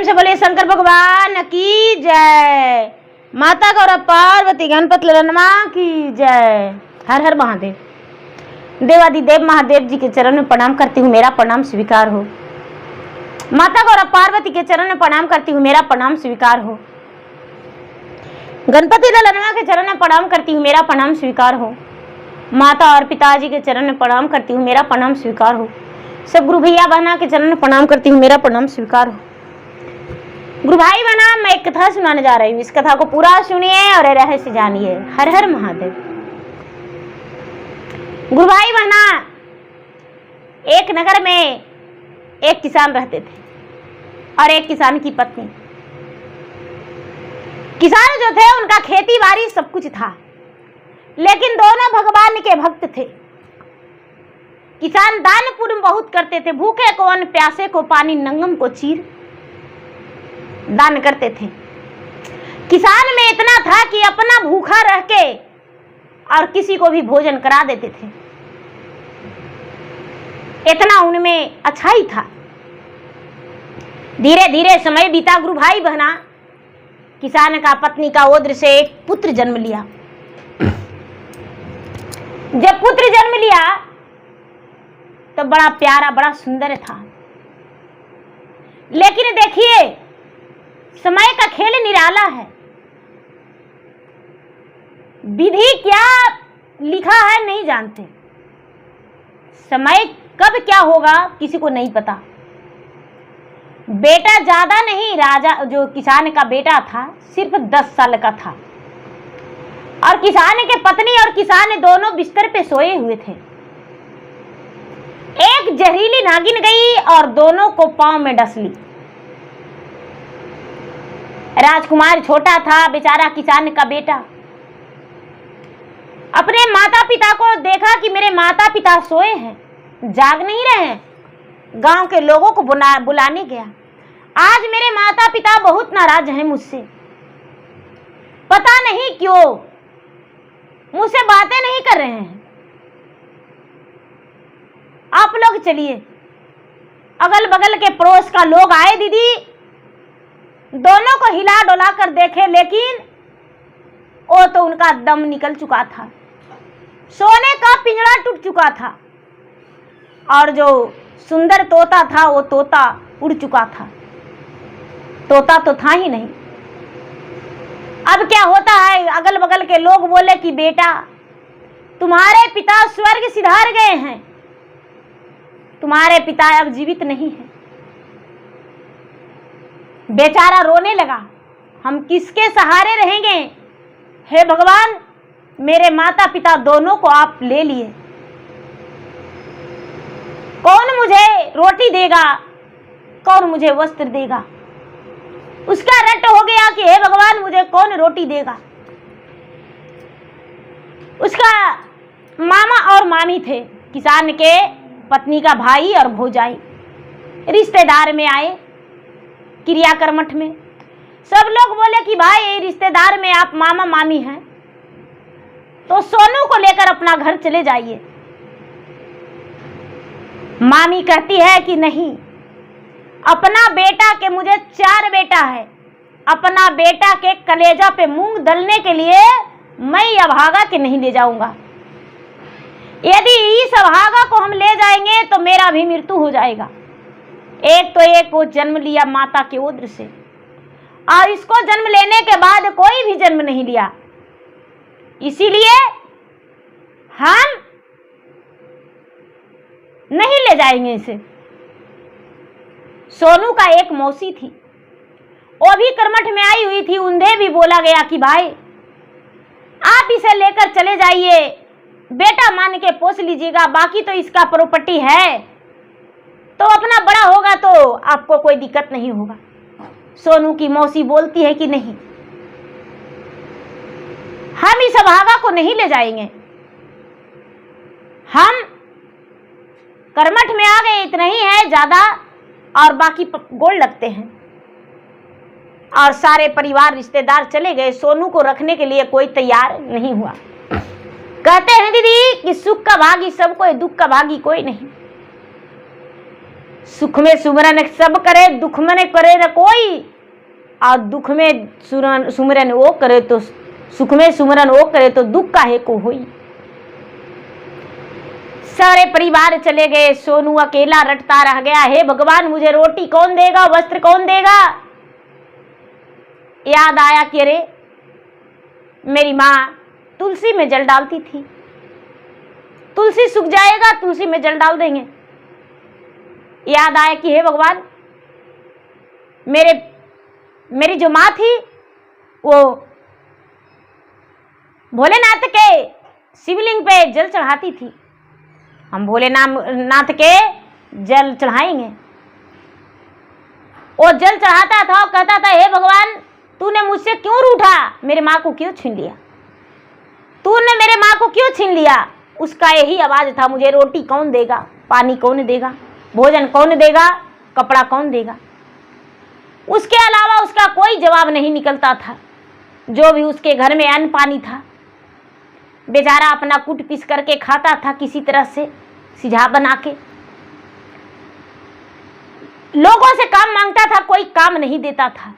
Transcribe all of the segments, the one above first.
से बोले शंकर भगवान की जय। माता गौरव पार्वती गणपति ललनमा की जय। हर हर महादेव। देवादिदेव महादेव जी के चरण में प्रणाम करती हूँ, मेरा प्रणाम स्वीकार हो। माता गौरव पार्वती के चरण में प्रणाम करती हूँ, मेरा प्रणाम स्वीकार हो। गणपति ललनमा के चरण में प्रणाम करती हूँ, मेरा प्रणाम स्वीकार हो। माता और पिताजी के चरण में प्रणाम करती हूँ, मेरा प्रणाम स्वीकार हो। सब गुरु भैया बहना के चरण में प्रणाम करती हूँ, मेरा प्रणाम स्वीकार हो। गुरु भाई बहना, मैं एक कथा सुनाने जा रही हूँ, इस कथा को पूरा सुनिए और रहस्य जानिए। हर हर महादेव। गुरु भाई बहना, एक नगर में एक किसान रहते थे और एक किसान की पत्नी। किसान जो थे उनका खेती बाड़ी सब कुछ था, लेकिन दोनों भगवान के भक्त थे। किसान दान पुण्य बहुत करते थे, भूखे को अन्न, प्यासे को पानी, नंगम को चीर दान करते थे। किसान में इतना था कि अपना भूखा रह के और किसी को भी भोजन करा देते थे, इतना उनमें अच्छाई था। धीरे धीरे समय बीता। गुरु भाई बहना, किसान का पत्नी का ओद्र से एक पुत्र जन्म लिया। जब पुत्र जन्म लिया तो बड़ा प्यारा, बड़ा सुंदर था। लेकिन देखिए, समय का खेल निराला है। विधि क्या लिखा है नहीं जानते, समय कब क्या होगा किसी को नहीं पता। बेटा ज्यादा नहीं, राजा जो किसान का बेटा था सिर्फ 10 साल का था, और किसान के पत्नी और किसान दोनों बिस्तर पे सोए हुए थे। एक जहरीली नागिन गई और दोनों को पांव में डस ली। राजकुमार छोटा था, बेचारा किसान का बेटा। अपने माता पिता को देखा कि मेरे माता पिता सोए हैं, जाग नहीं रहे हैं। गांव के लोगों को बुलाने गया। आज मेरे माता पिता बहुत नाराज हैं मुझसे, पता नहीं क्यों मुझसे बातें नहीं कर रहे हैं। आप लोग चलिए। अगल बगल के पड़ोस का लोग आए। दीदी दोनों को हिला डोला कर देखे, लेकिन वो तो उनका दम निकल चुका था, सोने का पिंजरा टूट चुका था, और जो सुंदर तोता था वो तोता उड़ चुका था। तोता तो था ही नहीं। अब क्या होता है, अगल बगल के लोग बोले कि बेटा तुम्हारे पिता स्वर्ग सिधार गए हैं, तुम्हारे पिता अब जीवित नहीं है। बेचारा रोने लगा, हम किसके सहारे रहेंगे? हे भगवान, मेरे माता पिता दोनों को आप ले लिए, कौन मुझे रोटी देगा, कौन मुझे वस्त्र देगा? उसका रट हो गया कि हे भगवान, मुझे कौन रोटी देगा। उसका मामा और मामी थे, किसान के पत्नी का भाई और भौजाई रिश्तेदार में आए क्रियाकर्मठ में। सब लोग बोले कि भाई रिश्तेदार में आप मामा मामी हैं तो सोनू को लेकर अपना घर चले जाइए। मामी कहती है कि नहीं, अपना बेटा के, मुझे 4 बेटा है, अपना बेटा के कलेजा पे मूंग दलने के लिए मैं अभागा के नहीं ले जाऊंगा। यदि इस अभागा को हम ले जाएंगे तो मेरा भी मृत्यु हो जाएगा। एक तो एक को जन्म लिया माता के उदर से, और इसको जन्म लेने के बाद कोई भी जन्म नहीं लिया, इसीलिए हम नहीं ले जाएंगे इसे। सोनू का एक मौसी थी, वो भी कर्मठ में आई हुई थी। उन्हें भी बोला गया कि भाई आप इसे लेकर चले जाइए, बेटा मान के पोस लीजिएगा, बाकी तो इसका प्रॉपर्टी है, तो अपना बड़ा होगा तो आपको कोई दिक्कत नहीं होगा। सोनू की मौसी बोलती है कि नहीं, हम इस अभागा को नहीं ले जाएंगे, हम कर्मठ में आ गए, इतना ही है ज्यादा, और बाकी गोल लगते हैं। और सारे परिवार रिश्तेदार चले गए, सोनू को रखने के लिए कोई तैयार नहीं हुआ। कहते हैं दीदी कि सुख का भागी सब कोई, दुख का भागी कोई नहीं। सुख में सुमरन सब करे, दुख में करे न कोई, और दुख में सुमरन वो करे तो सुख में सुमरन वो करे तो दुख काहे को होई। सारे परिवार चले गए, सोनू अकेला रटता रह गया। हे भगवान, मुझे रोटी कौन देगा, वस्त्र कौन देगा। याद आया कि अरे मेरी माँ तुलसी में जल डालती थी, तुलसी सूख जाएगा, तुलसी में जल डाल देंगे। याद आया कि हे भगवान, मेरी जो माँ थी वो भोलेनाथ के शिवलिंग पे जल चढ़ाती थी, हम भोलेनाथ के जल चढ़ाएंगे। वो जल चढ़ाता था और कहता था, हे भगवान, तूने मुझसे क्यों रूठा, मेरे माँ को क्यों छीन लिया, तूने मेरे माँ को क्यों छीन लिया। उसका यही आवाज था, मुझे रोटी कौन देगा, पानी कौन देगा, भोजन कौन देगा, कपड़ा कौन देगा। उसके अलावा उसका कोई जवाब नहीं निकलता था। जो भी उसके घर में अन्न पानी था, बेचारा अपना कूट पीस करके खाता था, किसी तरह से सिझा बना के। लोगों से काम मांगता था, कोई काम नहीं देता था।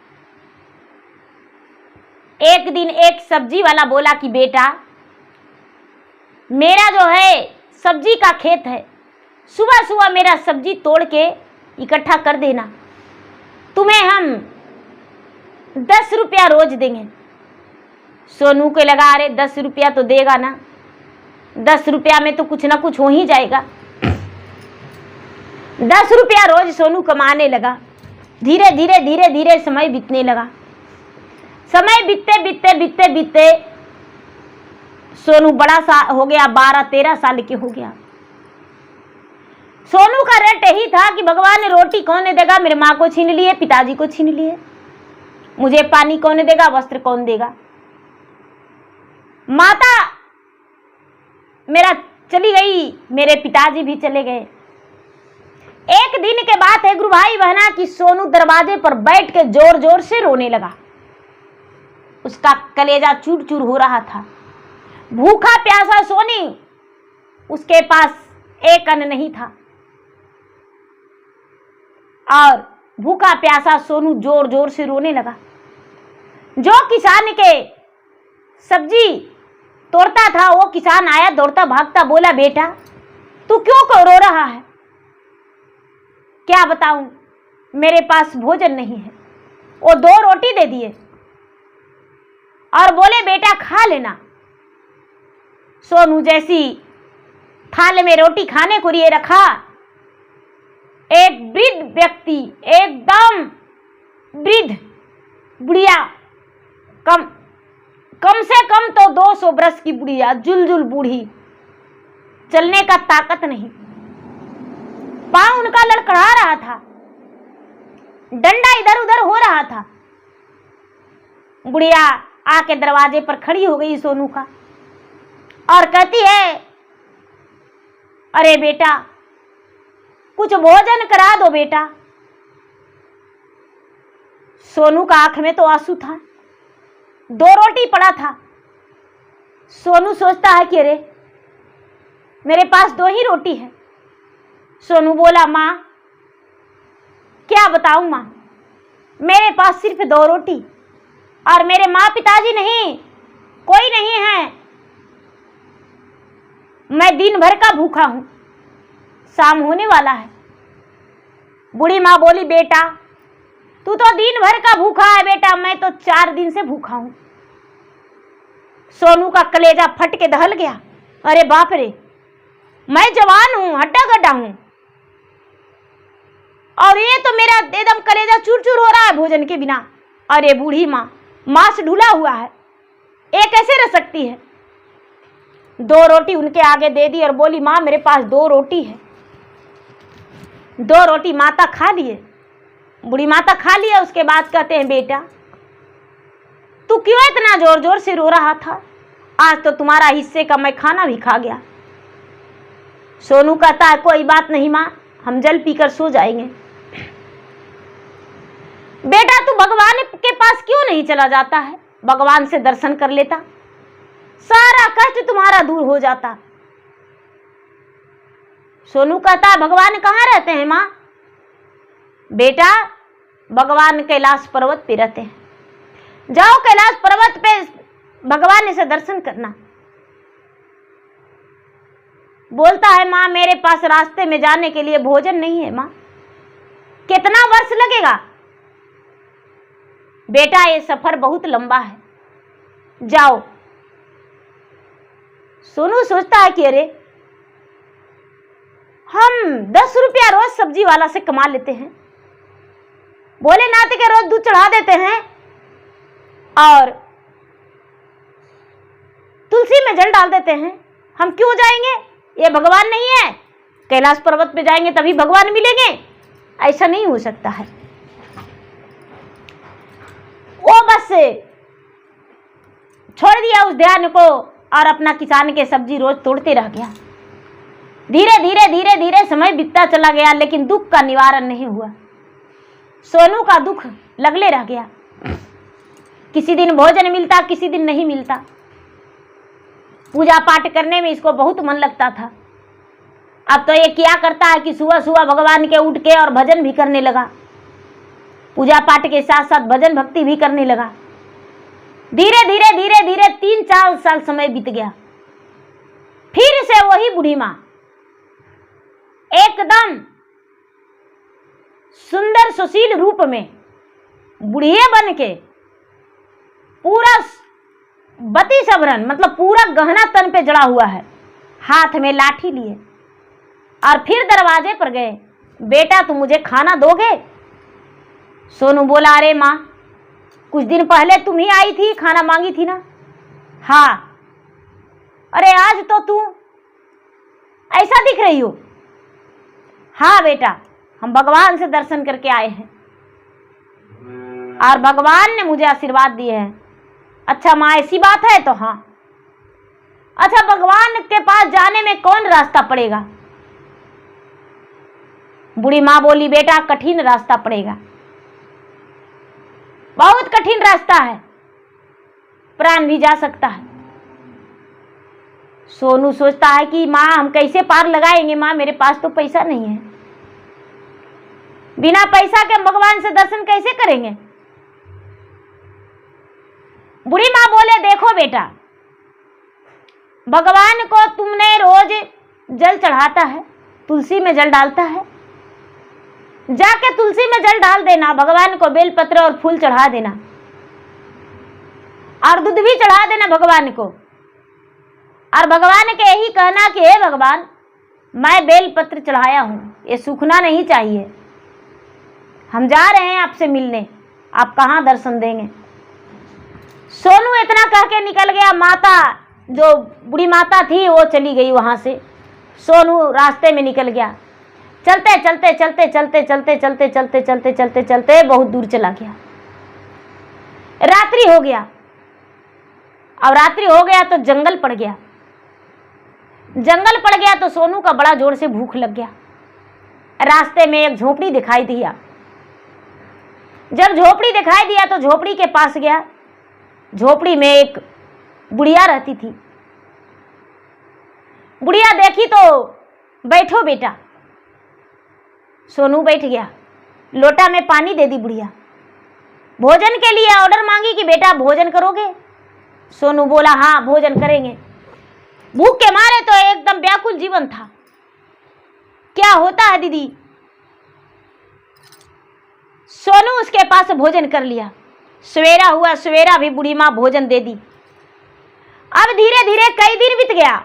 एक दिन एक सब्जी वाला बोला कि बेटा, मेरा जो है सब्जी का खेत है, सुबह सुबह मेरा सब्जी तोड़ के इकट्ठा कर देना, तुम्हें हम 10 रुपया रोज देंगे। सोनू को लगा, अरे 10 रुपया तो देगा ना, 10 रुपया में तो कुछ ना कुछ हो ही जाएगा। 10 रुपया रोज सोनू कमाने लगा। धीरे धीरे धीरे धीरे समय बीतने लगा। समय बीतते बीतते बीतते बीतते सोनू बड़ा सा हो गया, 12-13 साल के हो गया। सोनू का रट यही था कि भगवान ने रोटी कौन देगा, मेरे माँ को छीन लिए, पिताजी को छीन लिए, मुझे पानी कौन देगा, वस्त्र कौन देगा। माता मेरा चली गई, मेरे पिताजी भी चले गए। एक दिन के बात है गुरु भाई बहना कि सोनू दरवाजे पर बैठ के जोर जोर से रोने लगा। उसका कलेजा चूर चूर हो रहा था। भूखा प्यासा सोनी, उसके पास एक अन्न नहीं था, और भूखा प्यासा सोनू जोर जोर से रोने लगा। जो किसान के सब्जी तोड़ता था वो किसान आया दौड़ता भागता, बोला, बेटा तू क्यों रो रहा है। क्या बताऊं, मेरे पास भोजन नहीं है। वो 2 रोटी दे दिए और बोले, बेटा खा लेना। सोनू जैसी थाल में रोटी खाने को लिए रखा, एक वृद्ध व्यक्ति, एकदम वृद्ध बुढ़िया, कम से कम तो 200 वर्ष की बुढ़िया, जुलजुल बूढ़ी, चलने का ताकत नहीं, पांव उनका लड़खड़ा रहा था, डंडा इधर उधर हो रहा था। बुढ़िया आके दरवाजे पर खड़ी हो गई सोनू का और कहती है, अरे बेटा कुछ भोजन करा दो बेटा। सोनू का आंख में तो आंसू था, 2 रोटी पड़ा था। सोनू सोचता है कि अरे मेरे पास 2 ही रोटी है। सोनू बोला, माँ क्या बताऊं माँ, मेरे पास सिर्फ 2 रोटी और मेरे माँ पिताजी नहीं, कोई नहीं है, मैं दिन भर का भूखा हूं, शाम होने वाला है। बूढ़ी माँ बोली, बेटा तू तो दिन भर का भूखा है बेटा, मैं तो 4 दिन से भूखा हूं। सोनू का कलेजा फट के दहल गया। अरे बाप रे, मैं जवान हूं, हड्डा गड्ढा हूं, और ये तो मेरा एकदम कलेजा चूर चूर हो रहा है भोजन के बिना। अरे बूढ़ी माँ, मांस ढुला हुआ है, ये कैसे रह सकती है। 2 रोटी उनके आगे दे दी और बोली, माँ मेरे पास 2 रोटी है। 2 रोटी माता खा लिए, बूढ़ी माता खा लिया। उसके बाद कहते हैं, बेटा तू क्यों इतना जोर जोर से रो रहा था, आज तो तुम्हारा हिस्से का मैं खाना भी खा गया। सोनू कहता है, कोई बात नहीं माँ, हम जल पीकर सो जाएंगे। बेटा तू भगवान के पास क्यों नहीं चला जाता है, भगवान से दर्शन कर लेता, सारा कष्ट तुम्हारा दूर हो जाता। सोनू कहता है, भगवान कहाँ रहते हैं माँ, बेटा भगवान कैलाश पर्वत पे रहते हैं, जाओ कैलाश पर्वत पे भगवान से दर्शन करना। बोलता है माँ मेरे पास रास्ते में जाने के लिए भोजन नहीं है माँ, कितना वर्ष लगेगा? बेटा ये सफर बहुत लंबा है, जाओ। सोनू सोचता है कि अरे हम 10 रुपया रोज सब्जी वाला से कमा लेते हैं, भोलेनाथ के रोज दूध चढ़ा देते हैं और तुलसी में जल डाल देते हैं, हम क्यों जाएंगे? ये भगवान नहीं है, कैलाश पर्वत पे जाएंगे तभी भगवान मिलेंगे, ऐसा नहीं हो सकता है। वो बस छोड़ दिया उस ध्यान को और अपना किसान के सब्जी रोज तोड़ते रह गया। धीरे धीरे धीरे धीरे समय बीतता चला गया, लेकिन दुख का निवारण नहीं हुआ। सोनू का दुख लगले रह गया, किसी दिन भोजन मिलता, किसी दिन नहीं मिलता। पूजा पाठ करने में इसको बहुत मन लगता था। अब तो ये क्या करता है कि सुबह सुबह भगवान के उठ के और भजन भी करने लगा, पूजा पाठ के साथ साथ भजन भक्ति भी करने लगा। धीरे धीरे धीरे धीरे 3-4 साल समय बीत गया। फिर से वही बूढ़ी माँ एकदम सुंदर सुशील रूप में बुढ़िया बन के पूरा बती सबरन मतलब पूरा गहना तन पे जड़ा हुआ है, हाथ में लाठी लिए और फिर दरवाजे पर गए। बेटा तुम मुझे खाना दोगे? सोनू बोला अरे माँ कुछ दिन पहले तुम ही आई थी, खाना मांगी थी ना। हाँ। अरे आज तो तू ऐसा दिख रही हो। हाँ बेटा हम भगवान से दर्शन करके आए हैं और भगवान ने मुझे आशीर्वाद दिए हैं। अच्छा माँ ऐसी बात है? तो हाँ। अच्छा भगवान के पास जाने में कौन रास्ता पड़ेगा? बूढ़ी माँ बोली बेटा कठिन रास्ता पड़ेगा, बहुत कठिन रास्ता है, प्राण भी जा सकता है। सोनू सोचता है कि माँ हम कैसे पार लगाएंगे? माँ मेरे पास तो पैसा नहीं है, बिना पैसा के हम भगवान से दर्शन कैसे करेंगे? बूढ़ी माँ बोले देखो बेटा भगवान को तुमने रोज जल चढ़ाता है, तुलसी में जल डालता है, जाके तुलसी में जल डाल देना, भगवान को बेलपत्र और फूल चढ़ा देना और दूध भी चढ़ा देना भगवान को, और भगवान के यही कहना कि हे भगवान मैं बेलपत्र चढ़ाया हूं, ये सूखना नहीं चाहिए, हम जा रहे हैं आपसे मिलने, आप कहाँ दर्शन देंगे? सोनू इतना कह के निकल गया। माता जो बूढ़ी माता थी वो चली गई वहां से, सोनू रास्ते में निकल गया। चलते चलते चलते चलते चलते चलते चलते चलते चलते चलते बहुत दूर चला गया। रात्रि हो गया। अब रात्रि हो गया तो जंगल पड़ गया। जंगल पड़ गया तो सोनू का बड़ा जोर से भूख लग गया। रास्ते में एक झोपड़ी दिखाई दिया। जब झोपड़ी दिखाई दिया तो झोपड़ी के पास गया। झोपड़ी में एक बुढ़िया रहती थी। बुढ़िया देखी तो बैठो बेटा। सोनू बैठ गया। लोटा में पानी दे दी बुढ़िया। भोजन के लिए ऑर्डर मांगी कि बेटा भोजन करोगे? सोनू बोला हाँ भोजन करेंगे। भूख के मारे तो एकदम व्याकुल जीवन था। क्या होता है दीदी? सोनू उसके पास भोजन कर लिया। सवेरा हुआ, सवेरा भी बूढ़ी माँ भोजन दे दी। अब धीरे धीरे कई दिन बीत गया।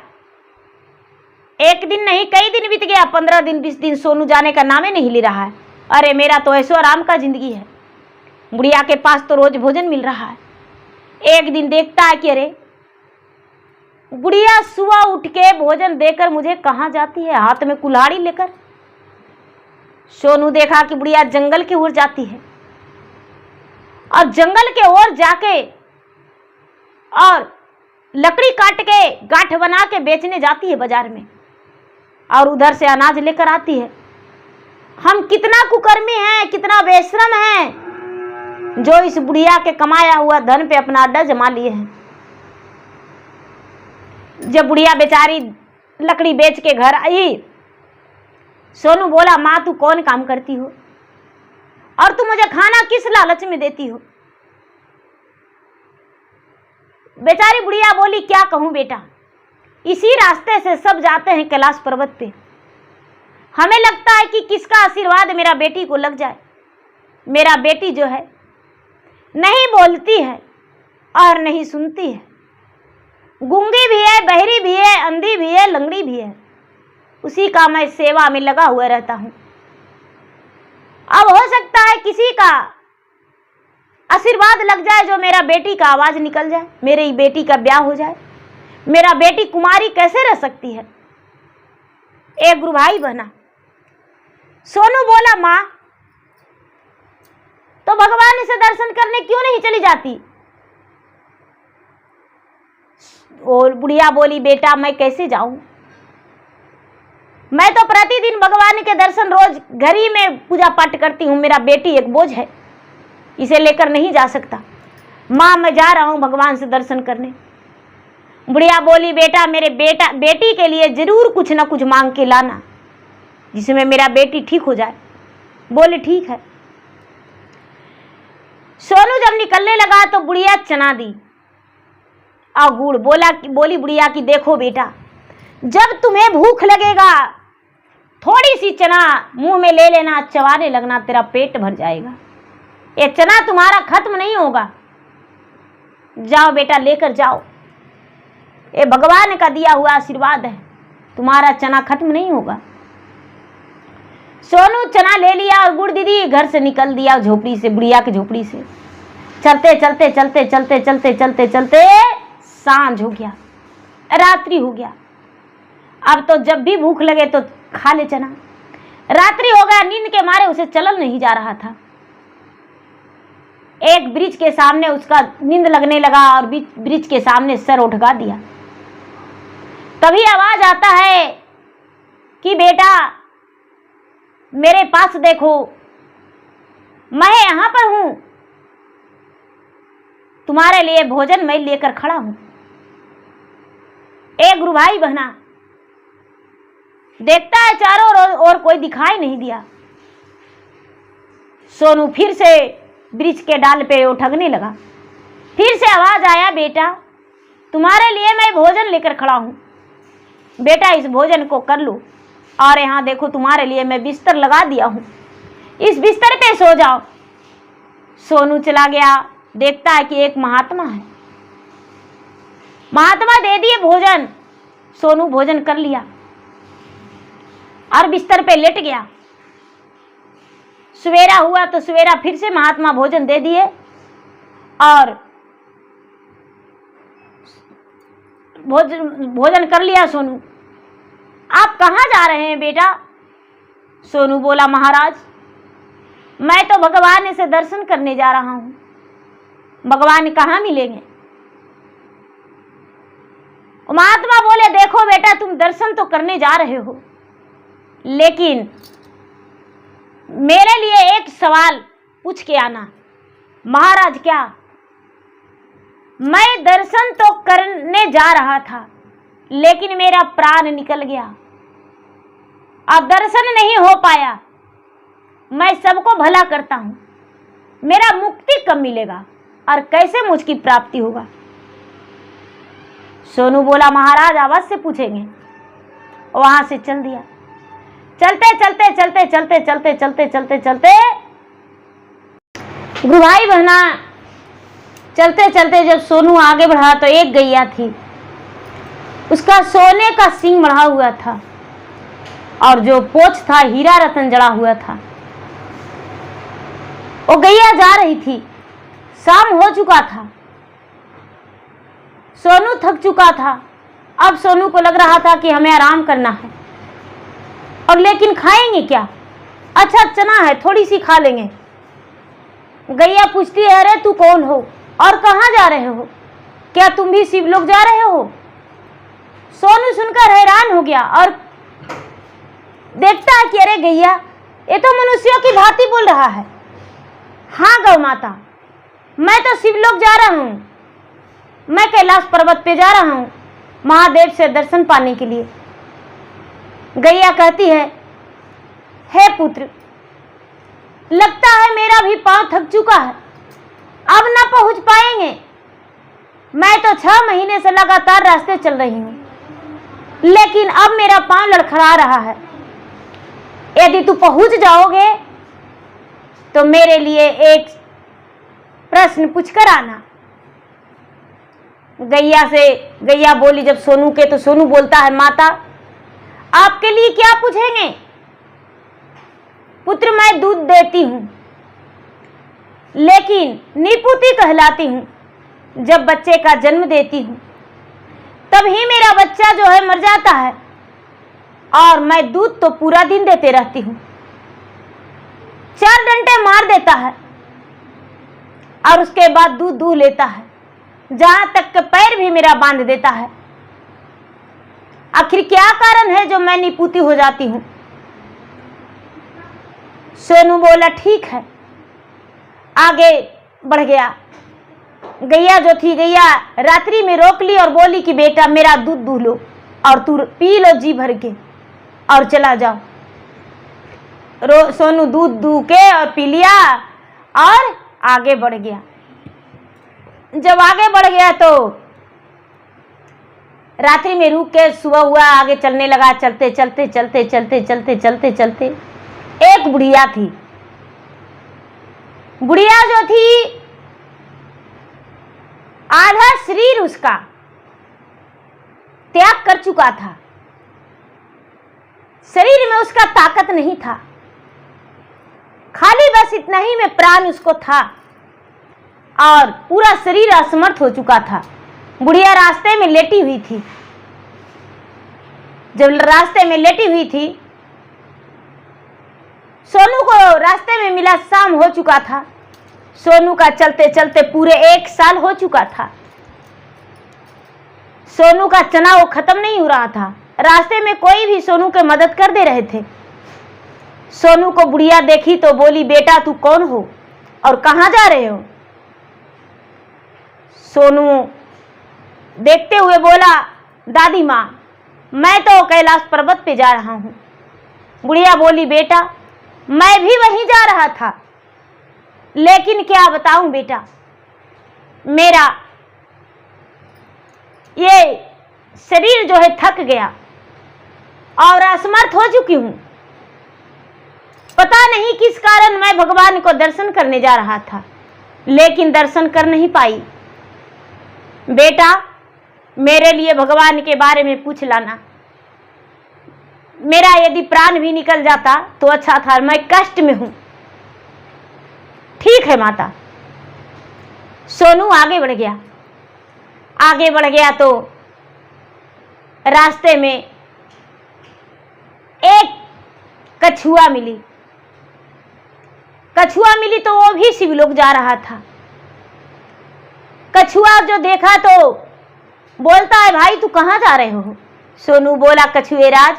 एक दिन नहीं कई दिन बीत गया, 15 दिन 20 दिन। सोनू जाने का नाम ही नहीं ले रहा है। अरे मेरा तो ऐसो आराम का जिंदगी है, बुढ़िया के पास तो रोज भोजन मिल रहा है। एक दिन देखता है कि अरे बुढ़िया सुबह उठ के भोजन देकर मुझे कहाँ जाती है, हाथ में कुल्हाड़ी लेकर। सोनू देखा कि बुढ़िया जंगल की ओर जाती है और जंगल के ओर जाके और लकड़ी काट के गांठ बना के बेचने जाती है बाजार में और उधर से अनाज लेकर आती है। हम कितना कुकर्मी हैं, कितना बेशरम हैं जो इस बुढ़िया के कमाया हुआ धन पे अपना अड्डा जमा लिए हैं। जब बुढ़िया बेचारी लकड़ी बेच के घर आई, सोनू बोला माँ तू कौन काम करती हो? और तुम मुझे खाना किस लालच में देती हो? बेचारी बुढ़िया बोली, क्या कहूं बेटा, इसी रास्ते से सब जाते हैं कैलाश पर्वत पे। हमें लगता है कि किसका आशीर्वाद मेरा बेटी को लग जाए। मेरा बेटी जो है नहीं बोलती है और नहीं सुनती है, गूंगी भी है, बहरी भी है, अंधी भी है, लंगड़ी भी है। उसी का मैं सेवा में लगा हुआ रहता हूं। अब हो सकता है किसी का आशीर्वाद लग जाए जो मेरा बेटी का आवाज निकल जाए, मेरी बेटी का ब्याह हो जाए। मेरा बेटी कुमारी कैसे रह सकती है? एक गुरु भाई बना। सोनू बोला, माँ तो भगवान से दर्शन करने क्यों नहीं चली जाती? और बुढ़िया बोली, बेटा मैं कैसे जाऊं? मैं तो प्रतिदिन भगवान के दर्शन रोज घर ही में पूजा पाठ करती हूं। मेरा बेटी एक बोझ है, इसे लेकर नहीं जा सकता। माँ मैं जा रहा हूं भगवान से दर्शन करने। बुढ़िया बोली, बेटा मेरे बेटी के लिए जरूर कुछ ना कुछ मांग के लाना, जिसमें मेरा बेटी ठीक हो जाए। बोले ठीक है। सोनू जब निकलने लगा तो बुढ़िया चना दी और गुड़। बोली बुढ़िया कि देखो बेटा, जब तुम्हें भूख लगेगा थोड़ी सी चना मुंह में ले लेना, चबाने लगना, तेरा पेट भर जाएगा। ये चना तुम्हारा खत्म नहीं होगा। जाओ बेटा लेकर जाओ, ये भगवान का दिया हुआ आशीर्वाद है, तुम्हारा चना खत्म नहीं होगा। सोनू चना ले लिया और गुड़ दीदी घर से निकल दिया झोपड़ी से, बुढ़िया की झोपड़ी से। चलते चलते चलते चलते चलते चलते चलते सांझ हो गया, रात्रि हो गया। अब तो जब भी भूख लगे तो खा ले चना। रात्रि हो गया, नींद के मारे उसे चलल नहीं जा रहा था। एक ब्रिज के सामने उसका नींद लगने लगा और ब्रिज के सामने सर उठगा दिया। तभी आवाज आता है कि बेटा मेरे पास देखो, मैं यहां पर हूं, तुम्हारे लिए भोजन मैं लेकर खड़ा हूं। एक गुरु भाई बहना देखता है चारों ओर कोई दिखाई नहीं दिया। सोनू फिर से ब्रिज के डाल पे उठगने लगा। फिर से आवाज आया, बेटा तुम्हारे लिए मैं भोजन लेकर खड़ा हूं, बेटा इस भोजन को कर लो। और यहां देखो तुम्हारे लिए मैं बिस्तर लगा दिया हूं, इस बिस्तर पे सो जाओ। सोनू चला गया, देखता है कि एक महात्मा है। महात्मा दे दिए भोजन। सोनू भोजन कर लिया और बिस्तर पे लेट गया। सवेरा हुआ तो सवेरा फिर से महात्मा भोजन दे दिए और भोजन कर लिया। सोनू, आप कहाँ जा रहे हैं बेटा? सोनू बोला, महाराज मैं तो भगवान से दर्शन करने जा रहा हूं। भगवान कहाँ मिलेंगे? महात्मा बोले, देखो बेटा तुम दर्शन तो करने जा रहे हो, लेकिन मेरे लिए एक सवाल पूछ के आना। महाराज क्या? मैं दर्शन तो करने जा रहा था, लेकिन मेरा प्राण निकल गया, अब दर्शन नहीं हो पाया। मैं सबको भला करता हूं, मेरा मुक्ति कब मिलेगा और कैसे मुझकी प्राप्ति होगा? सोनू बोला, महाराज अवश्य पूछेंगे। वहां से चल दिया। चलते चलते चलते चलते चलते चलते चलते चलते गुरु भाई बहना चलते चलते जब सोनू आगे बढ़ा तो एक गैया थी, उसका सोने का सींग बढ़ा हुआ था और जो पोछ था हीरा रतन जड़ा हुआ था। वो गैया जा रही थी, शाम हो चुका था, सोनू थक चुका था। अब सोनू को लग रहा था कि हमें आराम करना है, और लेकिन खाएंगे क्या? अच्छा चना है, थोड़ी सी खा लेंगे। गैया पूछती है, अरे तू कौन हो और कहाँ जा रहे हो? क्या तुम भी शिवलोक जा रहे हो? सोनू सुनकर हैरान हो गया और देखता है कि अरे गैया ये तो मनुष्यों की भांति बोल रहा है। हाँ गौ माता, मैं तो शिवलोक जा रहा हूं, मैं कैलाश पर्वत पे जा रहा हूं महादेव से दर्शन पाने के लिए। गैया कहती है, हे पुत्र लगता है मेरा भी पांव थक चुका है, अब ना पहुंच पाएंगे। मैं तो 6 महीने से लगातार रास्ते चल रही हूं, लेकिन अब मेरा पांव लड़खड़ा रहा है। यदि तू पहुंच जाओगे तो मेरे लिए एक प्रश्न पूछकर आना। गैया बोली जब सोनू के, तो सोनू बोलता है, माता आपके लिए क्या पूछेंगे? पुत्र मैं दूध देती हूं, लेकिन निपुति कहलाती हूं। जब बच्चे का जन्म देती हूं तभी मेरा बच्चा जो है मर जाता है, और मैं दूध तो पूरा दिन देते रहती हूं। 4 डंडे मार देता है और उसके बाद दूध दूह लेता है, जहां तक के पैर भी मेरा बांध देता है। आखिर क्या कारण है जो मैं निपुति हो जाती हूं? सोनू बोला ठीक है, आगे बढ़ गया। गैया जो थी, गैया रात्रि में रोक ली और बोली कि बेटा मेरा दूध दूह लो और तू पी लो जी भर के और चला जाओ। सोनू दूध दूह के और पी लिया और आगे बढ़ गया। जब आगे बढ़ गया तो रात्रि में रुक के सुबह हुआ, आगे चलने लगा। चलते चलते चलते चलते चलते चलते चलते एक बुढ़िया थी। बुढ़िया जो थी, आधा शरीर उसका त्याग कर चुका था, शरीर में उसका ताकत नहीं था, खाली बस इतना ही में प्राण उसको था और पूरा शरीर असमर्थ हो चुका था। बुढ़िया रास्ते में लेटी हुई थी। जब रास्ते में लेटी हुई थी, सोनू को रास्ते में मिला, शाम हो चुका था। सोनू का चलते चलते पूरे 1 साल हो चुका था। सोनू का तनाव खत्म नहीं हो रहा था। रास्ते में कोई भी सोनू के मदद कर दे रहे थे। सोनू को बुढ़िया देखी तो बोली, बेटा तू कौन हो और कहां जा रहे हो? सोनू देखते हुए बोला, दादी माँ मैं तो कैलाश पर्वत पे जा रहा हूं। बुढ़िया बोली, बेटा मैं भी वहीं जा रहा था, लेकिन क्या बताऊं बेटा, मेरा ये शरीर जो है थक गया और असमर्थ हो चुकी हूं। पता नहीं किस कारण मैं भगवान को दर्शन करने जा रहा था, लेकिन दर्शन कर नहीं पाई। बेटा मेरे लिए भगवान के बारे में पूछ लाना। मेरा यदि प्राण भी निकल जाता तो अच्छा था, मैं कष्ट में हूं। ठीक है माता। सोनू आगे बढ़ गया। आगे बढ़ गया तो रास्ते में एक कछुआ मिली। कछुआ मिली तो वो भी शिवलोक जा रहा था। कछुआ जो देखा तो बोलता है, भाई तू कहां जा रहे हो? सोनू बोला, कछुए राज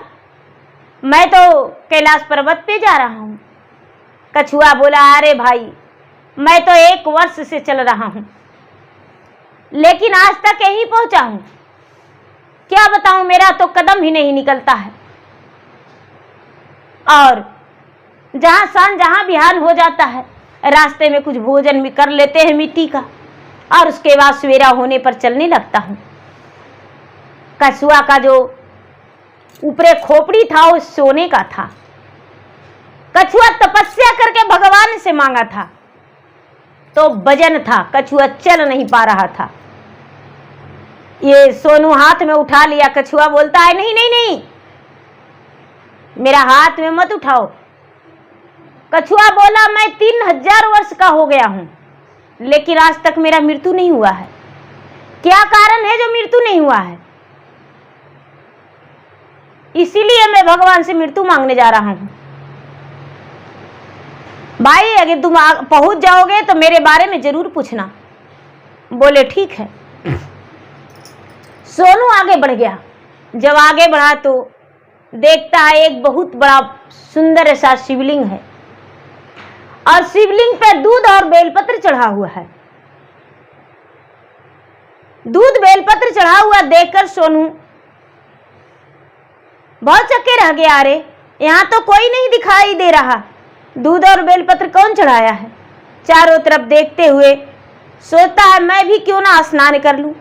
मैं तो कैलाश पर्वत पे जा रहा हूं। कछुआ बोला, अरे भाई मैं तो 1 वर्ष से चल रहा हूं, लेकिन आज तक यहीं पहुंचा हूं। क्या बताऊं, मेरा तो कदम ही नहीं निकलता है। और जहां बिहान हो जाता है, रास्ते में कुछ भोजन भी कर लेते हैं मिट्टी का, और उसके बाद सवेरा होने पर चलने लगता हूं। कछुआ का जो ऊपरे खोपड़ी था वो सोने का था। कछुआ तपस्या करके भगवान से मांगा था, तो वजन था, कछुआ चल नहीं पा रहा था। ये सोनू हाथ में उठा लिया। कछुआ बोलता है, नहीं नहीं नहीं, मेरा हाथ में मत उठाओ। कछुआ बोला, मैं 3000 वर्ष का हो गया हूं, लेकिन आज तक मेरा मृत्यु नहीं हुआ है। क्या कारण है जो मृत्यु नहीं हुआ है? इसीलिए मैं भगवान से मृत्यु मांगने जा रहा हूं। भाई अगर तुम पहुंच जाओगे तो मेरे बारे में जरूर पूछना। बोले ठीक है। सोनू आगे बढ़ गया। जब आगे बढ़ा तो देखता है एक बहुत बड़ा सुंदर सा शिवलिंग है, और शिवलिंग पे दूध और बेलपत्र चढ़ा हुआ है। दूध बेलपत्र चढ़ा हुआ देखकर सोनू बहुत चक्के रह गया। अरे यहाँ तो कोई नहीं दिखाई दे रहा, दूध और बेलपत्र कौन चढ़ाया है? चारों तरफ देखते हुए सोचता है मैं भी क्यों ना स्नान कर लूं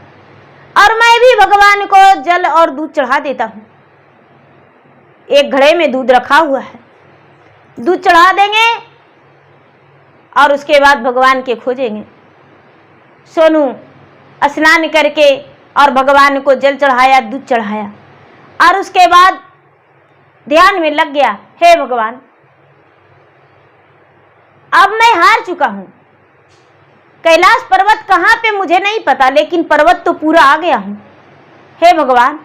और मैं भी भगवान को जल और दूध चढ़ा देता हूं। एक घड़े में दूध रखा हुआ है, दूध चढ़ा देंगे और उसके बाद भगवान के खोजेंगे। सोनू स्नान करके और भगवान को जल चढ़ाया, दूध चढ़ाया और उसके बाद ध्यान में लग गया, हे भगवान अब मैं हार चुका हूं। कैलाश पर्वत कहां पे मुझे नहीं पता, लेकिन पर्वत तो पूरा आ गया हूं। हे भगवान,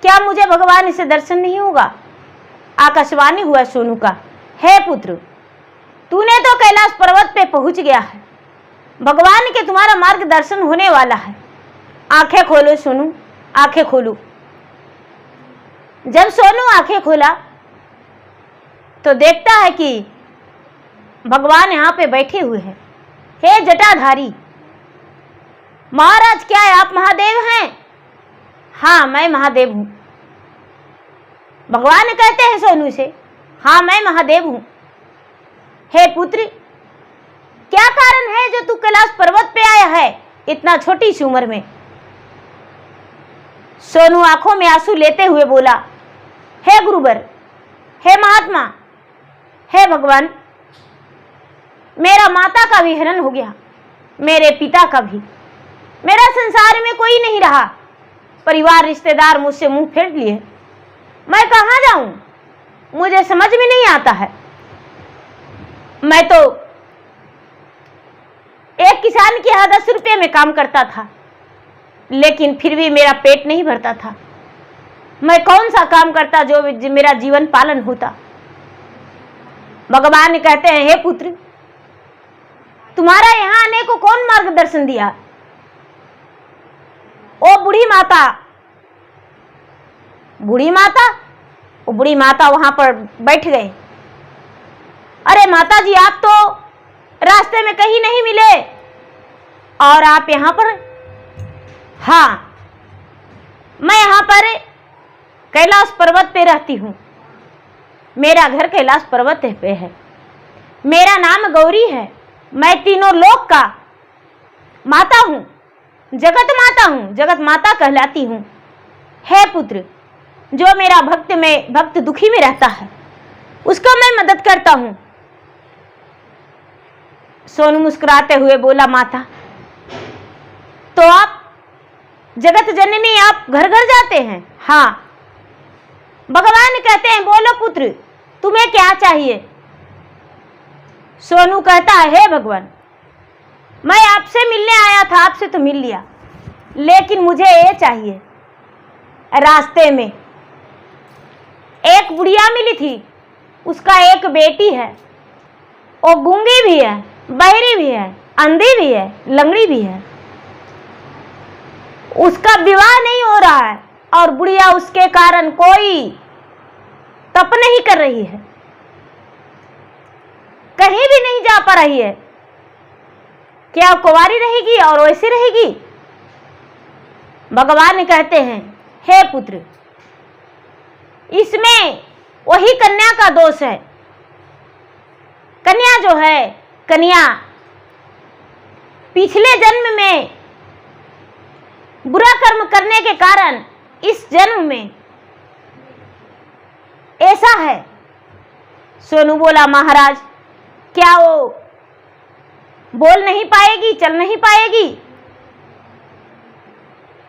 क्या मुझे भगवान से दर्शन नहीं होगा? आकाशवाणी हुआ सोनू का, हे पुत्र, तूने तो कैलाश पर्वत पे पहुंच गया है, भगवान के तुम्हारा मार्गदर्शन होने वाला है। आंखें खोलो सोनू, आंखें खोलो। जब सोनू आंखें खोला तो देखता है कि भगवान यहाँ पे बैठे हुए हैं। हे जटाधारी महाराज, क्या आप महादेव हैं? हाँ मैं महादेव हूं। भगवान कहते हैं सोनू से, हाँ मैं महादेव हूं। हे पुत्र, क्या कारण है जो तू कैलाश पर्वत पे आया है इतना छोटी सी उम्र में? सोनू आंखों में आंसू लेते हुए बोला, हे गुरुवर, हे महात्मा, हे भगवान, मेरा माता का भी हरण हो गया, मेरे पिता का भी। मेरा संसार में कोई नहीं रहा, परिवार रिश्तेदार मुझसे मुंह फेर लिए। मैं कहां जाऊं, मुझे समझ में नहीं आता है। मैं तो एक किसान के यहाँ 10 रुपये में काम करता था, लेकिन फिर भी मेरा पेट नहीं भरता था। मैं कौन सा काम करता जो मेरा जीवन पालन होता। भगवान कहते हैं, हे पुत्र, तुम्हारा यहाँ आने को कौन मार्गदर्शन दिया? ओ बूढ़ी माता, बूढ़ी माता, वो बूढ़ी माता वहां पर बैठ गए। अरे माता जी, आप तो रास्ते में कहीं नहीं मिले और आप यहाँ पर? हाँ, मैं यहाँ पर कैलाश पर्वत पे रहती हूँ, मेरा घर कैलाश पर्वत पे है। मेरा नाम गौरी है, मैं तीनों लोक का माता हूँ, जगत माता हूँ, जगत माता कहलाती हूँ। हे पुत्र, जो मेरा भक्त दुखी में रहता है उसका मैं मदद करता हूँ। सोनू मुस्कुराते हुए बोला, माता तो आप जगत जननी, आप घर घर जाते हैं? हाँ। भगवान कहते हैं, बोलो पुत्र, तुम्हें क्या चाहिए? सोनू कहता है, हे भगवान, मैं आपसे मिलने आया था, आपसे तो मिल लिया, लेकिन मुझे ये चाहिए। रास्ते में एक बुढ़िया मिली थी, उसका एक बेटी है, वो गूंगी भी है, बहरी भी है, अंधी भी है, लंगड़ी भी है। उसका विवाह नहीं हो रहा है और बुढ़िया उसके कारण कोई तप नहीं कर रही है, कहीं भी नहीं जा पा रही है। क्या कुंवारी रहेगी और वैसी रहेगी? भगवान कहते हैं, हे पुत्र, इसमें वही कन्या का दोष है। कन्या जो है, कन्या पिछले जन्म में बुरा कर्म करने के कारण इस जन्म में ऐसा है। सोनू बोला, महाराज, क्या वो बोल नहीं पाएगी, चल नहीं पाएगी?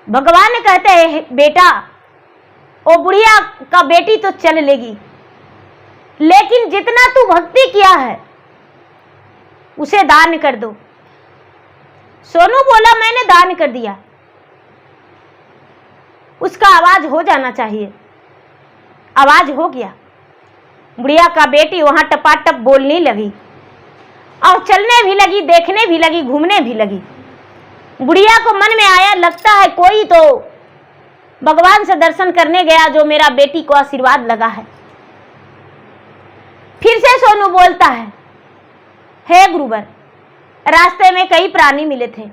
भगवान कहते हैं, बेटा, वो बुढ़िया का बेटी तो चल लेगी, लेकिन जितना तू भक्ति किया है उसे दान कर दो। सोनू बोला, मैंने दान कर दिया। उसका आवाज हो जाना चाहिए, आवाज हो गया। बुढ़िया का बेटी वहां टपाटप बोलने लगी और चलने भी लगी, देखने भी लगी, घूमने भी लगी। बुढ़िया को मन में आया, लगता है कोई तो भगवान से दर्शन करने गया जो मेरा बेटी को आशीर्वाद लगा है। फिर से सोनू बोलता है, हे गुरुवर, रास्ते में कई प्राणी मिले थे,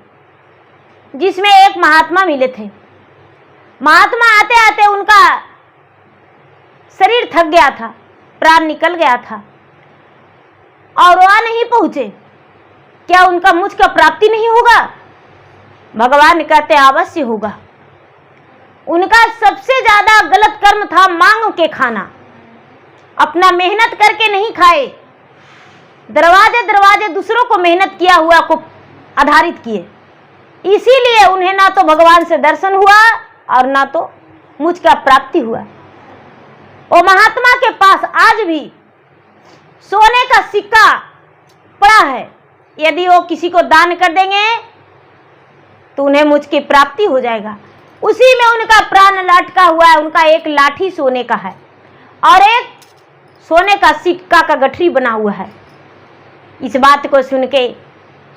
जिसमें एक महात्मा मिले थे। महात्मा आते आते उनका शरीर थक गया था, प्राण निकल गया था। और वहां नहीं पहुंचे, क्या उनका मुझ का प्राप्ति नहीं होगा? भगवान कहते अवश्य होगा। उनका सबसे ज्यादा गलत कर्म था मांग के खाना, अपना मेहनत करके नहीं खाए, दरवाजे दरवाजे दूसरों को मेहनत किया हुआ को आधारित किए, इसीलिए उन्हें ना तो भगवान से दर्शन हुआ और ना तो मुझ का प्राप्ति हुआ। वो महात्मा के पास आज भी सोने का सिक्का पड़ा है, यदि वो किसी को दान कर देंगे तो उन्हें मुझ की प्राप्ति हो जाएगा। उसी में उनका प्राण लटका हुआ है। उनका एक लाठी सोने का है और एक सोने का सिक्का का गठरी बना हुआ है। इस बात को सुन के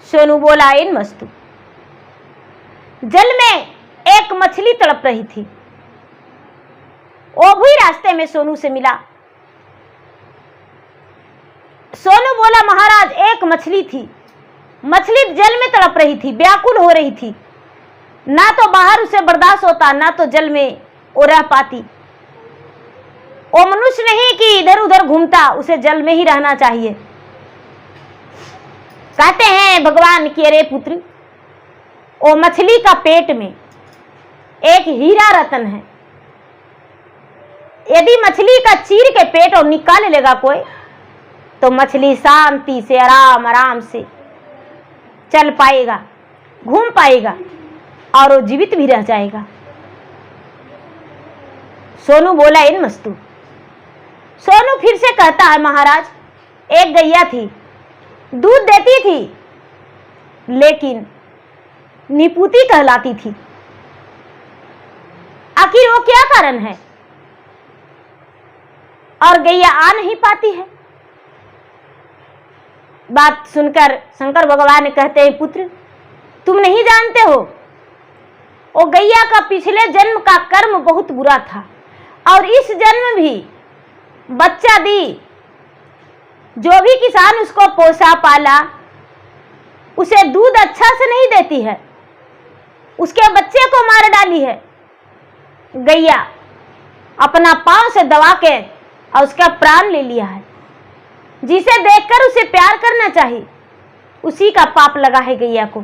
सोनू बोला, इन मस्तु। जल में एक मछली तड़प रही थी, वो भी रास्ते में सोनू से मिला। सोनू बोला, महाराज एक मछली थी, मछली जल में तड़प रही थी, व्याकुल हो रही थी, ना तो बाहर उसे बर्दाश्त होता ना तो जल में वो रह पाती। वो मनुष्य नहीं कि इधर उधर घूमता, उसे जल में ही रहना चाहिए। कहते हैं भगवान कि अरे पुत्र, वो मछली का पेट में एक हीरा रतन है, यदि मछली का चीर के पेट और निकाल लेगा कोई तो मछली शांति से आराम आराम से चल पाएगा, घूम पाएगा और वो जीवित भी रह जाएगा। सोनू बोला, इन मस्तु। सोनू फिर से कहता है, महाराज एक गैया थी, दूध देती थी लेकिन निपुती कहलाती थी, आखिर वो क्या कारण है? और गैया आ नहीं पाती है। बात सुनकर शंकर भगवान कहते हैं, पुत्र तुम नहीं जानते हो, वो गैया का पिछले जन्म का कर्म बहुत बुरा था और इस जन्म भी बच्चा दी, जो भी किसान उसको पोसा पाला उसे दूध अच्छा से नहीं देती है, उसके बच्चे को मार डाली है। गैया अपना पांव से दबा के और उसका प्राण ले लिया है। जिसे देखकर उसे प्यार करना चाहिए उसी का पाप लगा है गैया को।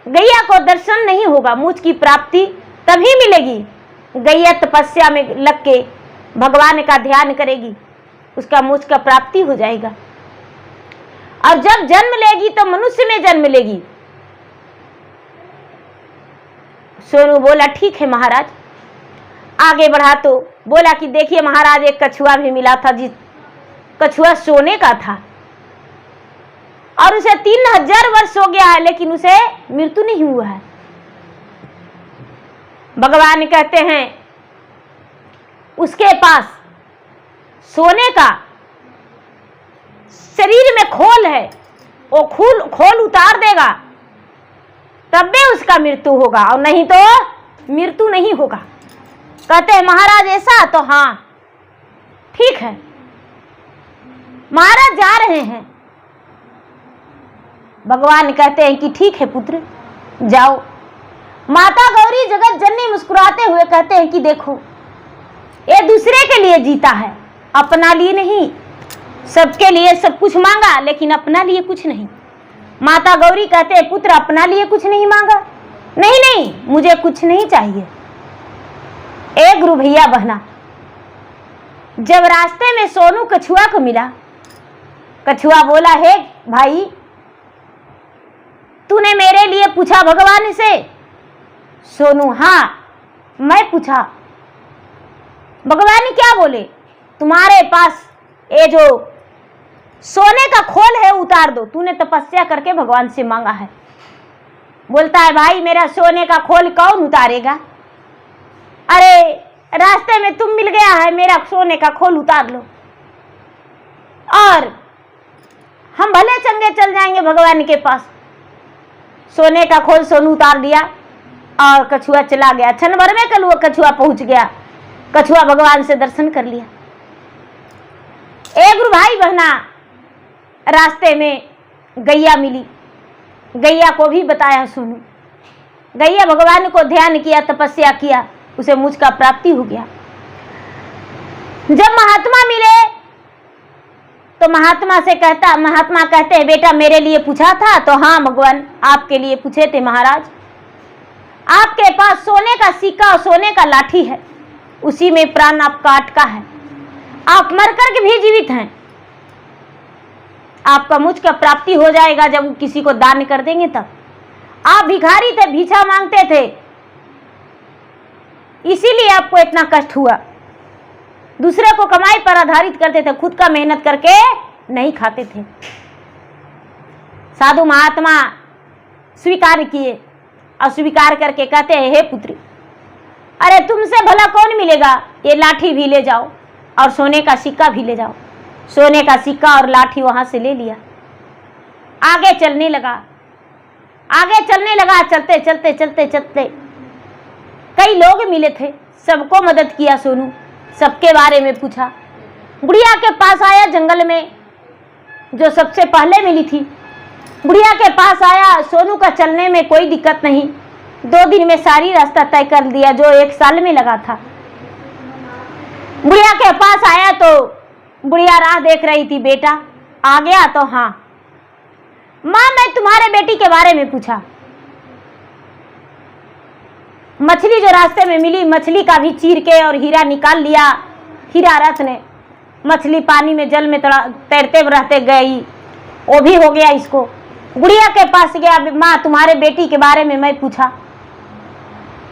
गैया को दर्शन नहीं होगा, मुझ की प्राप्ति तभी मिलेगी। गैया तपस्या में लग के भगवान का ध्यान करेगी, उसका मुझ का प्राप्ति हो जाएगा। और जब जन्म लेगी तो मनुष्य में जन्म लेगी। सोनू बोला, ठीक है महाराज। आगे बढ़ा तो बोला कि देखिए महाराज, एक कछुआ भी मिला था, जिस कछुआ सोने का था और उसे 3000 वर्ष हो गया है लेकिन उसे मृत्यु नहीं हुआ है। भगवान कहते हैं उसके पास सोने का शरीर में खोल है, वो खोल उतार देगा तब भी उसका मृत्यु होगा और नहीं तो मृत्यु नहीं होगा। कहते हैं महाराज ऐसा? तो हाँ ठीक है। महाराज जा रहे हैं। भगवान कहते हैं कि ठीक है पुत्र जाओ। माता गौरी जगत जननी मुस्कुराते हुए कहते हैं कि देखो ये दूसरे के लिए जीता है, अपना लिए नहीं। सबके लिए सब कुछ मांगा लेकिन अपना लिए कुछ नहीं। माता गौरी कहते हैं पुत्र अपना लिए कुछ नहीं मांगा? नहीं नहीं, मुझे कुछ नहीं चाहिए। ए गुरु भैया बहना, जब रास्ते में सोनू कछुआ को मिला, कछुआ बोला, हे भाई तूने मेरे लिए पूछा भगवान से? सोनू, हाँ मैं पूछा। भगवान क्या बोले? तुम्हारे पास ये जो सोने का खोल है उतार दो, तूने तपस्या करके भगवान से मांगा है। बोलता है भाई मेरा सोने का खोल कौन उतारेगा? अरे रास्ते में तुम मिल गया है, मेरा सोने का खोल उतार लो और हम भले चंगे चल जाएंगे भगवान के पास। सोने का खोल सोनू उतार दिया और कछुआ चला गया। क्षण भर में कछुआ पहुंच गया। कछुआ भगवान से दर्शन कर लिया। एक गुरु भाई बहना, रास्ते में गैया मिली। गैया को भी बताया सोनू। गैया भगवान को ध्यान किया, तपस्या किया, उसे मुझ का प्राप्ति हो गया। जब महात्मा मिले तो महात्मा कहते हैं बेटा मेरे लिए पूछा था? तो हाँ भगवान आपके लिए पूछे थे महाराज। आपके पास सोने का सिक्का और सोने का लाठी है, उसी में प्राण आपका अटका है। आप मर करके भी जीवित हैं। आपका मुझ का प्राप्ति हो जाएगा जब किसी को दान कर देंगे तब। आप भिखारी थे, भिक्षा मांगते थे, इसीलिए आपको इतना कष्ट हुआ। दूसरे को कमाई पर आधारित करते थे, खुद का मेहनत करके नहीं खाते थे। साधु महात्मा स्वीकार किए और स्वीकार करके कहते हैं हे पुत्री, अरे तुमसे भला कौन मिलेगा, ये लाठी भी ले जाओ और सोने का सिक्का भी ले जाओ। सोने का सिक्का और लाठी वहां से ले लिया, आगे चलने लगा। चलते चलते चलते चलते कई लोग मिले थे, सबको मदद किया सोनू, सबके बारे में पूछा। बुढ़िया के पास आया जंगल में, जो सबसे पहले मिली थी। बुढ़िया के पास आया, सोनू का चलने में कोई दिक्कत नहीं, 2 दिन में सारी रास्ता तय कर दिया जो 1 साल में लगा था। बुढ़िया के पास आया तो बुढ़िया राह देख रही थी, बेटा आ गया? तो हाँ। माँ मैं तुम्हारे बेटी के बारे में पूछा। मछली जो रास्ते में मिली, मछली का भी चीर के और हीरा निकाल लिया। हीरा रथ ने मछली पानी में जल में तैरते रहते गई, वो भी हो गया इसको। बुढ़िया के पास गया, माँ तुम्हारे बेटी के बारे में मैं पूछा।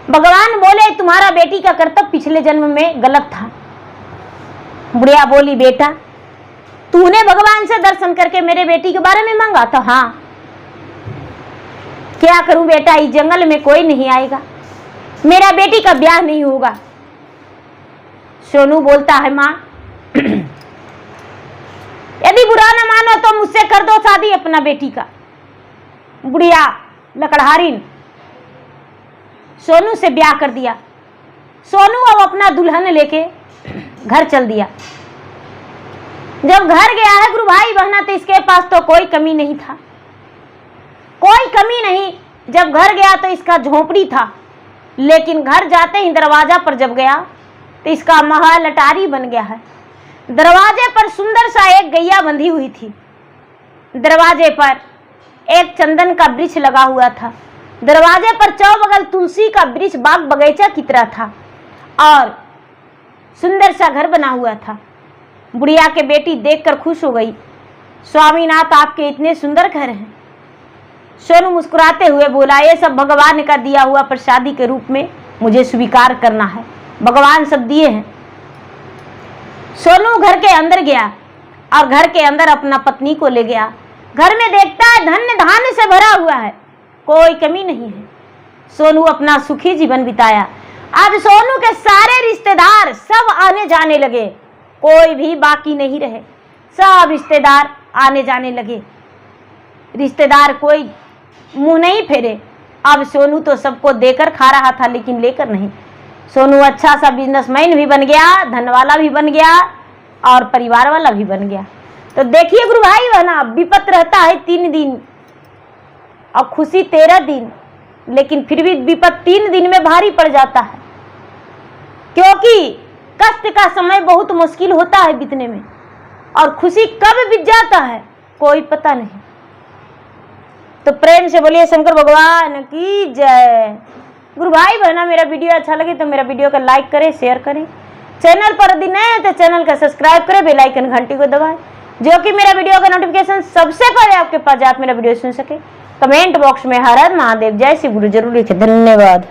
भगवान बोले तुम्हारा बेटी का कर्तव्य पिछले जन्म में गलत था। बुढ़िया बोली बेटा तूने भगवान से दर्शन करके मेरे बेटी के बारे में मांगा? तो हाँ। क्या करूं बेटा, इस जंगल में कोई नहीं आएगा, मेरा बेटी का ब्याह नहीं होगा। सोनू बोलता है माँ यदि बुरा न मानो तो मुझसे कर दो शादी अपना बेटी का। बुढ़िया लकड़हारिन सोनू से ब्याह कर दिया। सोनू अब अपना दुल्हन लेके घर चल दिया। जब घर गया है गुरु भाई बहना, तो इसके पास तो कोई कमी नहीं था, कोई कमी नहीं। जब घर गया तो इसका झोपड़ी था, लेकिन घर जाते ही दरवाजा पर जब गया तो इसका महल अटारी बन गया है। दरवाजे पर सुंदर सा एक गैया बंधी हुई थी। दरवाजे पर एक चंदन का वृक्ष लगा हुआ था। दरवाजे पर चौबगल तुलसी का वृक्ष बाग बगीचा की तरह था और सुंदर सा घर बना हुआ था। बुढ़िया के बेटी देखकर खुश हो गई। स्वामीनाथ आपके इतने सुंदर घर हैं। सोनू मुस्कुराते हुए बोला ये सब भगवान का दिया हुआ प्रसादी के रूप में मुझे स्वीकार करना है, भगवान सब दिए हैं। सोनू घर के अंदर गया और घर के अंदर अपना पत्नी को ले गया। घर में देखता है धन्य धान्य से भरा हुआ है, कोई कमी नहीं है। सोनू अपना सुखी जीवन बिताया। अब सोनू के सारे रिश्तेदार सब आने जाने लगे, कोई भी बाकी नहीं रहे। सब रिश्तेदार आने जाने लगे। रिश्तेदार कोई मुंह नहीं फेरे। अब सोनू तो सबको देकर खा रहा था, लेकिन लेकर नहीं। सोनू अच्छा सा बिजनेसमैन भी बन गया, धन वाला भी बन गया और परिवार वाला भी बन गया। तो देखिए गुरु भाई बहना, विपत रहता है 3 दिन और खुशी 13 दिन, लेकिन फिर भी विपत 3 दिन में भारी पड़ जाता है, क्योंकि कष्ट का समय बहुत मुश्किल होता है बीतने में और खुशी कब बीत जाता है कोई पता नहीं। तो प्रेम से बोलिए शंकर भगवान की जय। गुरु भाई बहना, मेरा वीडियो अच्छा लगे तो मेरा वीडियो को लाइक करें, शेयर करें। चैनल पर यदि नए हैं तो चैनल का सब्सक्राइब करें, बेल आइकन घंटी को दबाएं, जो कि मेरा वीडियो का नोटिफिकेशन सबसे पहले आपके पास जाए, आप मेरा वीडियो सुन सके। कमेंट बॉक्स में हर हर महादेव जय श्री गुरु जरूर लिखें। धन्यवाद।